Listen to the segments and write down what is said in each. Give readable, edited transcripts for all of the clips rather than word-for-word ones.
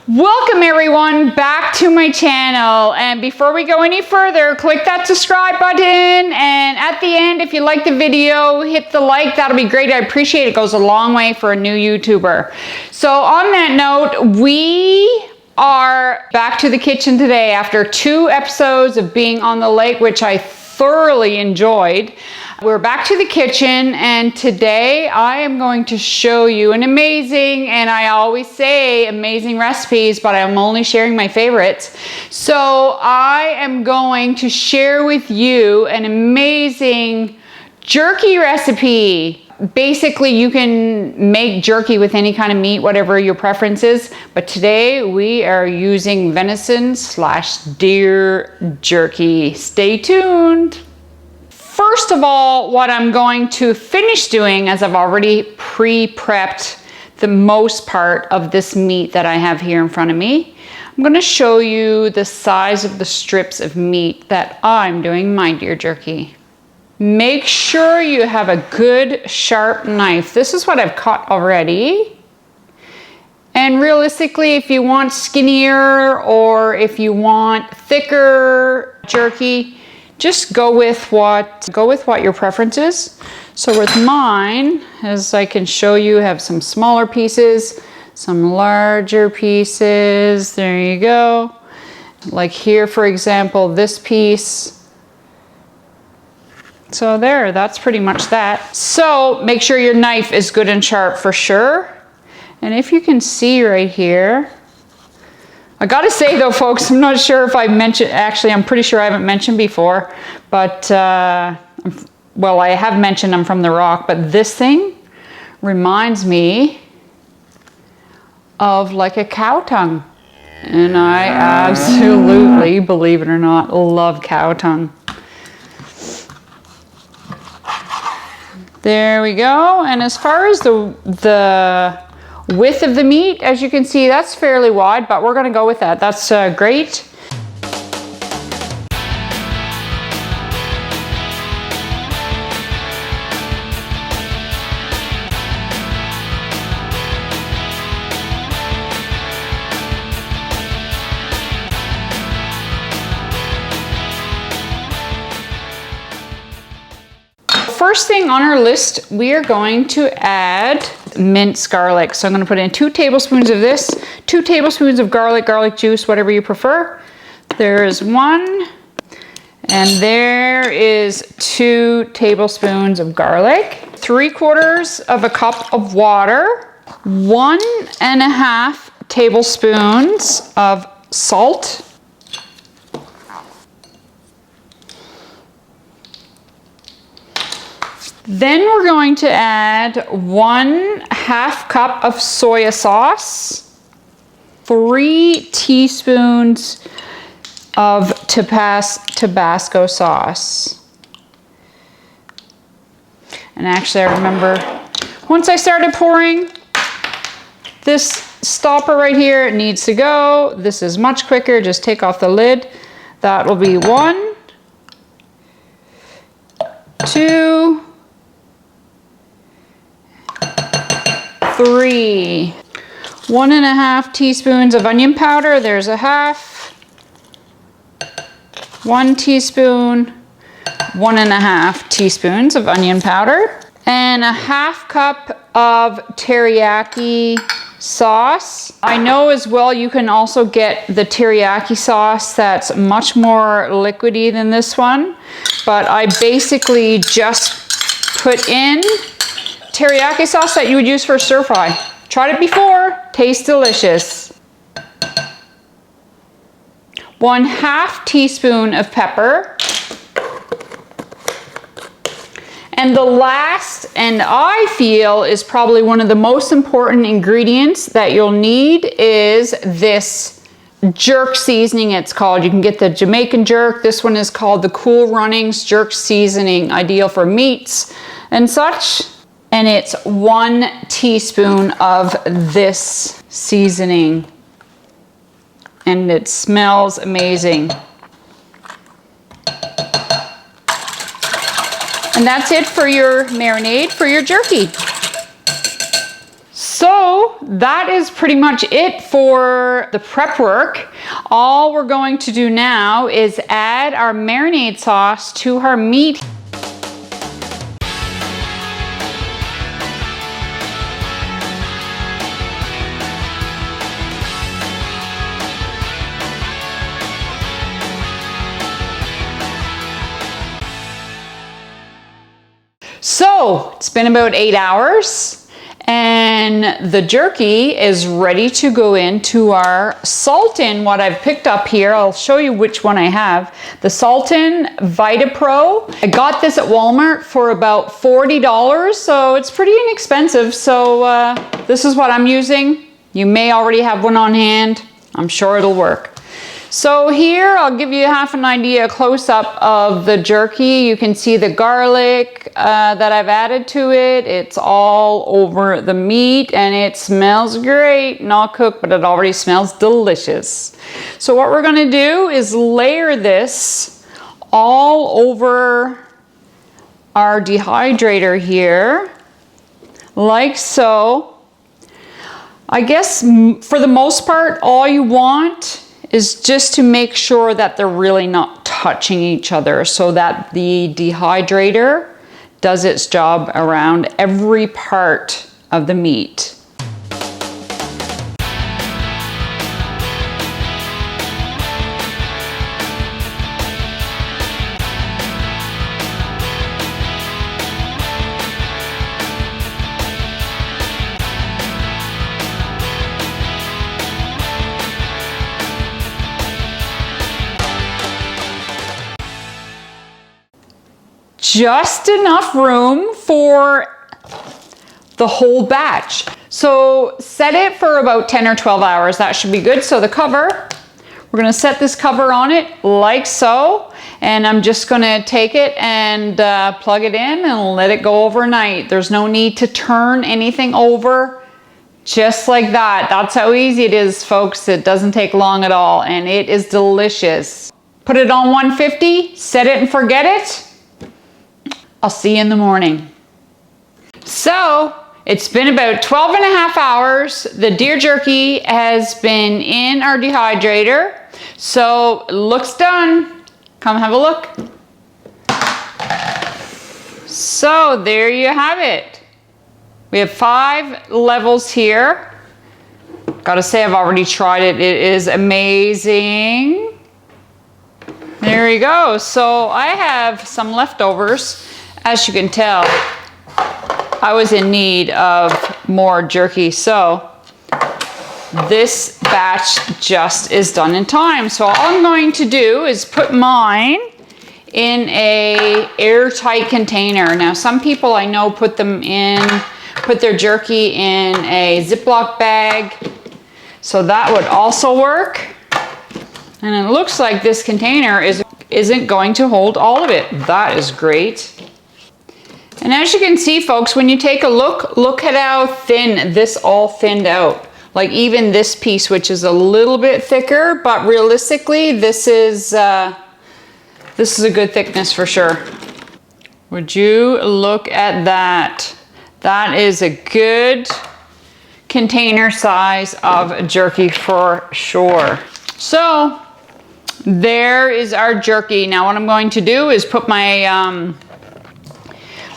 Welcome everyone back to my channel, and before we go any further, click that subscribe button, and at the end, if you like the video, hit the like. That'll be great. I appreciate it. It goes a long way for a new YouTuber. So on that note, we are back to the kitchen today after 2 episodes of being on the lake, which I thoroughly enjoyed. We're back to the kitchen, and today I am going to show you an amazing, and I always say amazing recipes, but I'm only sharing my favorites. So I am going to share with you an amazing jerky recipe. Basically, you can make jerky with any kind of meat, whatever your preference is, but today we are using venison / deer jerky. Stay tuned. First of all, what I'm going to finish doing, as I've already pre-prepped the most part of this meat that I have here in front of me, I'm going to show you the size of the strips of meat that I'm doing my deer jerky. Make sure you have a good sharp knife. This is what I've cut already. And realistically, if you want skinnier or if you want thicker jerky, just go with what your preference is. So with mine, as I can show you, have some smaller pieces, some larger pieces. There you go. Like here, for example, this piece. So there, that's pretty much that. So make sure your knife is good and sharp for sure. And if you can see right here, I gotta say though, folks, I'm not sure if I mentioned, actually I'm pretty sure I haven't mentioned before, but well, I have mentioned I'm from the Rock, but this thing reminds me of like a cow tongue. And I absolutely, believe it or not, love cow tongue. There we go. And as far as the width of the meat, as you can see, that's fairly wide, but we're gonna go with that. That's great. First thing on our list, we are going to add minced garlic. So I'm going to put in 2 tablespoons of this, 2 tablespoons of garlic juice, whatever you prefer. There is 1, and there is 2 tablespoons of garlic, 3/4 of a cup of water, 1.5 tablespoons of salt, then we're going to add 1/2 cup of soy sauce, 3 teaspoons of Tabasco sauce. And actually, I remember once I started pouring, this stopper right here, it needs to go. This is much quicker. Just take off the lid. That will be 1, 2, 3. 1.5 teaspoons of onion powder. There's 1/2. 1 teaspoon. 1.5 teaspoons of onion powder. And 1/2 cup of teriyaki sauce. I know as well you can also get the teriyaki sauce that's much more liquidy than this one. But I basically just put in teriyaki sauce that you would use for stir fry. Tried it before, tastes delicious. 1/2 teaspoon of pepper. And the last, and I feel is probably one of the most important ingredients that you'll need, is this jerk seasoning, it's called. You can get the Jamaican jerk. This one is called the Cool Runnings jerk seasoning, ideal for meats and such. And it's 1 teaspoon of this seasoning. And it smells amazing. And that's it for your marinade for your jerky. So that is pretty much it for the prep work. All we're going to do now is add our marinade sauce to our meat. So it's been about 8 hours. And the jerky is ready to go into our Sultan, what I've picked up here. I'll show you which one I have. The Sultan VitaPro. I got this at Walmart for about $40, so it's pretty inexpensive. So this is what I'm using. You may already have one on hand. I'm sure it'll work. So here I'll give you half an idea, a close-up of the jerky. You can see the garlic that I've added to it. It's all over the meat and it smells great. Not cooked, but it already smells delicious. So what we're gonna do is layer this all over our dehydrator here, like so. I guess for the most part, all you want is just to make sure that they're really not touching each other so that the dehydrator does its job around every part of the meat. Just enough room for the whole batch. So set it for about 10 or 12 hours. That should be good. So the cover, we're gonna set this cover on it like so. And I'm just gonna take it and plug it in and let it go overnight. There's no need to turn anything over. Just like that. That's how easy it is, folks. It doesn't take long at all and it is delicious. Put it on 150, set it and forget it. I'll see you in the morning. So it's been about 12 and a half hours. The deer jerky has been in our dehydrator. So it looks done. Come have a look. So there you have it. We have 5 levels here. Gotta say, I've already tried it. It is amazing. There you go. So I have some leftovers. As you can tell, I was in need of more jerky, so this batch just is done in time. So all I'm going to do is put mine in a airtight container. Now some people I know put their jerky in a Ziploc bag, so that would also work. And it looks like this container isn't going to hold all of it. That is great. And as you can see, folks, when you take a look at how thin this all thinned out. Like even this piece, which is a little bit thicker, but realistically, this is a good thickness for sure. Would you look at that? That is a good container size of jerky for sure. So there is our jerky. Now what I'm going to do is put my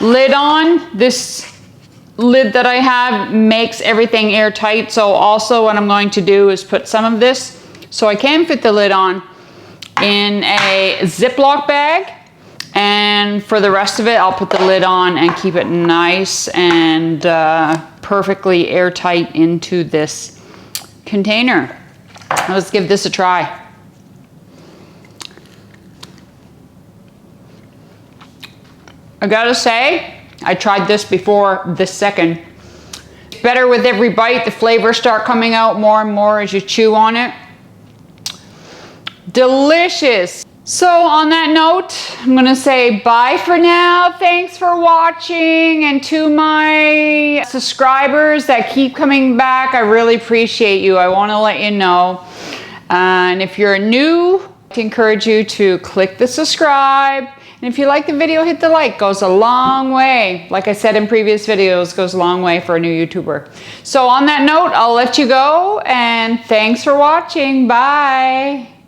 lid on. This lid that I have makes everything airtight. So also what I'm going to do is put some of this, so I can fit the lid on, in a Ziploc bag. And for the rest of it, I'll put the lid on and keep it nice and perfectly airtight into this container. Let's give this a try. I gotta say, I tried this before this second. Better with every bite, the flavors start coming out more and more as you chew on it. Delicious. So on that note, I'm gonna say bye for now. Thanks for watching, and to my subscribers that keep coming back, I really appreciate you. I wanna let you know. And if you're new, I encourage you to click the subscribe And if you like the video, hit the like. Goes a long way. Like I said in previous videos, goes a long way for a new YouTuber. So on that note, I'll let you go, and thanks for watching. Bye.